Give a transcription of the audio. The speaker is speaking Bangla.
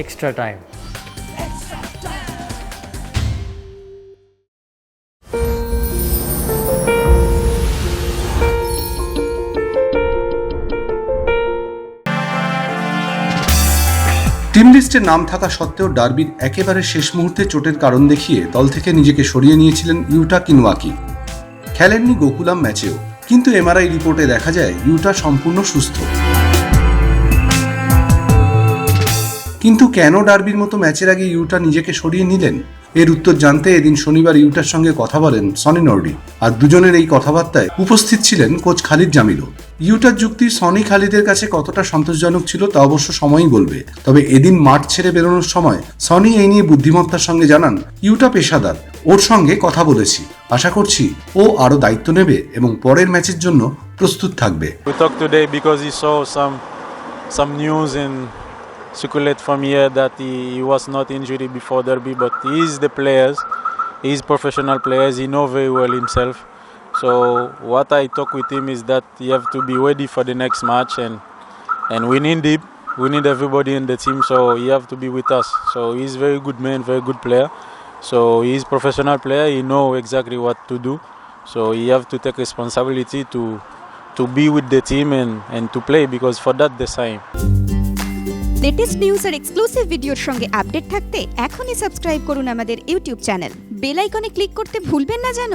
extra time. টিম লিস্টে নাম থাকা সত্ত্বেও ডার্বির একেবারে শেষ মুহূর্তে চোটের কারণ দেখিয়ে দল থেকে নিজেকে সরিয়ে নিয়েছিলেন ইউটা কিনওয়াকি। খেলেননি গোকুলাম ম্যাচেও, কিন্তু এমআরআই রিপোর্টে দেখা যায় ইউটা সম্পূর্ণ সুস্থ। কিন্তু কেন ডার্বির মতো ম্যাচের আগে ইউটা নিজেকে সরিয়ে নিলেন? এর উত্তর জানতে এদিন শনিবার ইউটার সঙ্গে কথা বলেন সনি নর্ডি, আর দুজনের এই কথাবার্তায় উপস্থিত ছিলেন কোচ খালিদ জামিলও। ইউটার যুক্তি সনি খালিদের কাছে কতটা সন্তোষজনক ছিল তা অবশ্য সময়ই বলবে। তবে এদিন মাঠ ছেড়ে বেরোনোর সময় সনি এই নিয়ে বুদ্ধিমত্তার সঙ্গে জানান, ইউটা পেশাদার, ওর সঙ্গে কথা বলেছি, আশা করছি ও আরো দায়িত্ব নেবে এবং পরের ম্যাচের জন্য প্রস্তুত থাকবে। We talked today because he saw some news in circulate from here that he was not injured before derby, but he is the players, he is professional players, he know very well himself. So what I talk with him is that you have to be ready for the next match, and we need everybody in the team, so he have to be with us. So he's very good man, very good player. So he's professional player, he know exactly what to do. So he have to take responsibility to be with the team and to play, because for that they sign. Latest news আর এক্সক্লুসিভ ভিডিওর সঙ্গে আপডেট থাকতে এখনই সাবস্ক্রাইব করুন আমাদের ইউটিউব চ্যানেল। বেল আইকনে ক্লিক করতে ভুলবেন না যেন।